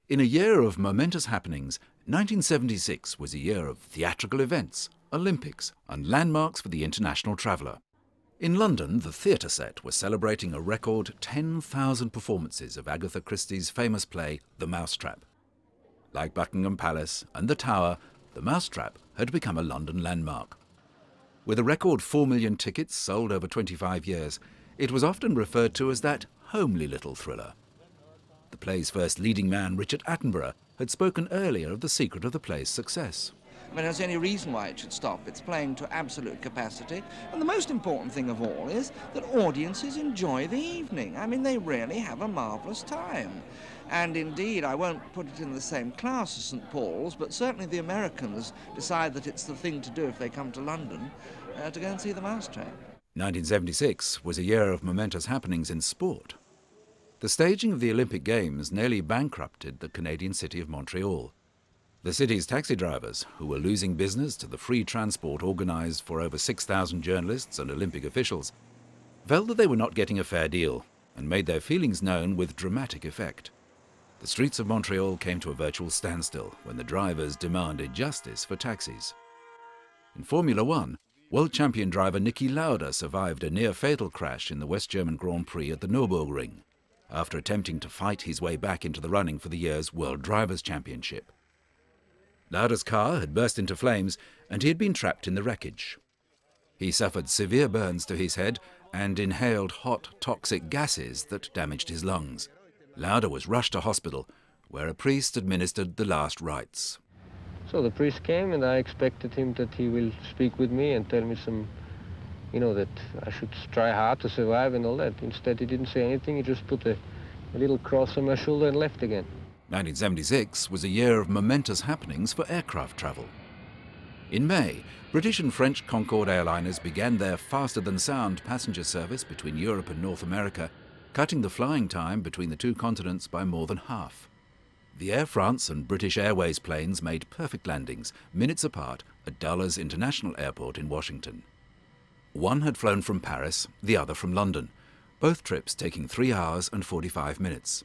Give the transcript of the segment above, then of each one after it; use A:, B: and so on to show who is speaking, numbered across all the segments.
A: In a year of momentous happenings, 1976 was a year of theatrical events, Olympics and landmarks for the international traveller. In London, the theatre set was celebrating a record 10,000 performances of Agatha Christie's famous play The Mousetrap. Like Buckingham Palace and the Tower, The Mousetrap had become a London landmark. With a record 4 million tickets sold over 25 years, it was often referred to as that homely little thriller. The play's first leading man, Richard Attenborough, had spoken earlier of the secret of the play's success.
B: I mean, there's any reason why it should stop. It's playing to absolute capacity. And the most important thing of all is that audiences enjoy the evening. I mean, they really have a marvellous time. And indeed, I won't put it in the same class as St. Paul's, but certainly the Americans decide that it's the thing to do if they come to London to go and see The Mousetrap.
A: 1976 was a year of momentous happenings in sport. The staging of the Olympic Games nearly bankrupted the Canadian city of Montreal. The city's taxi drivers, who were losing business to the free transport organised for over 6,000 journalists and Olympic officials, felt that they were not getting a fair deal and made their feelings known with dramatic effect. The streets of Montreal came to a virtual standstill when the drivers demanded justice for taxis. In Formula One, world champion driver Niki Lauda survived a near-fatal crash in the West German Grand Prix at the Nürburgring, after attempting to fight his way back into the running for the year's World Drivers' Championship. Lauda's car had burst into flames and he had been trapped in the wreckage. He suffered severe burns to his head and inhaled hot, toxic gases that damaged his lungs. Lauda was rushed to hospital, where a priest administered the last rites.
C: So the priest came and I expected him that he will speak with me and tell me some, that I should try hard to survive and all that. Instead, he didn't say anything. He just put a little cross on my shoulder and left again.
A: 1976 was a year of momentous happenings for aircraft travel. In May, British and French Concorde airliners began their faster-than-sound passenger service between Europe and North America, cutting the flying time between the two continents by more than half. The Air France and British Airways planes made perfect landings, minutes apart, at Dulles International Airport in Washington. One had flown from Paris, the other from London, both trips taking 3 hours and 45 minutes.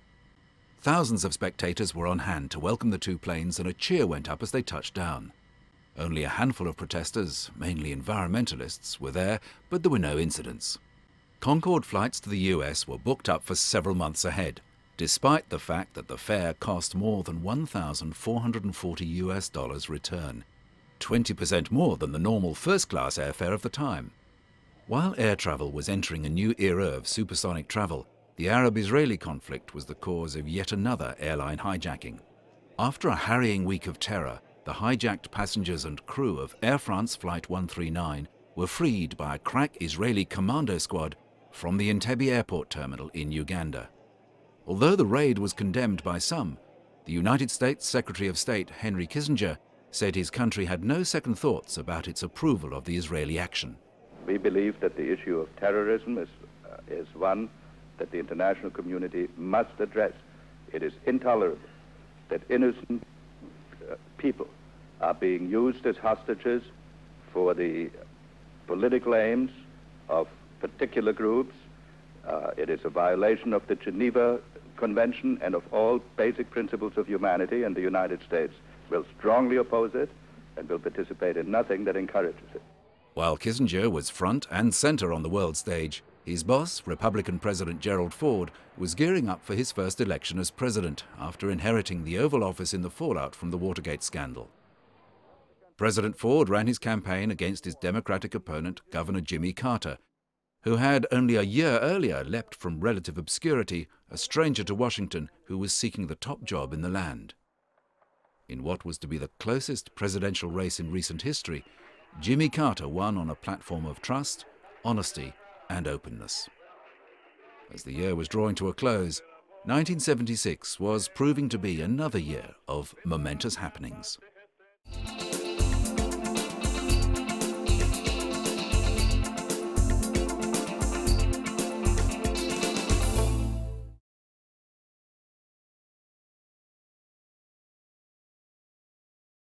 A: Thousands of spectators were on hand to welcome the two planes and a cheer went up as they touched down. Only a handful of protesters, mainly environmentalists, were there, but there were no incidents. Concorde flights to the US were booked up for several months ahead, despite the fact that the fare cost more than $1,440 return, 20% more than the normal first-class airfare of the time. While air travel was entering a new era of supersonic travel, the Arab-Israeli conflict was the cause of yet another airline hijacking. After a harrying week of terror, the hijacked passengers and crew of Air France Flight 139 were freed by a crack Israeli commando squad from the Entebbe airport terminal in Uganda. Although the raid was condemned by some, the United States Secretary of State Henry Kissinger said his country had no second thoughts about its approval of the Israeli action.
D: We believe that the issue of terrorism is one that the international community must address. It is intolerable that innocent people are being used as hostages for the political aims of particular groups. It is a violation of the Geneva Convention and of all basic principles of humanity, and the United States will strongly oppose it and will participate in nothing that encourages it.
A: While Kissinger was front and center on the world stage, his boss, Republican President Gerald Ford, was gearing up for his first election as president after inheriting the Oval Office in the fallout from the Watergate scandal. President Ford ran his campaign against his Democratic opponent, Governor Jimmy Carter, who had only a year earlier leapt from relative obscurity, a stranger to Washington who was seeking the top job in the land. In what was to be the closest presidential race in recent history, Jimmy Carter won on a platform of trust, honesty, and openness. As the year was drawing to a close, 1976 was proving to be another year of momentous happenings.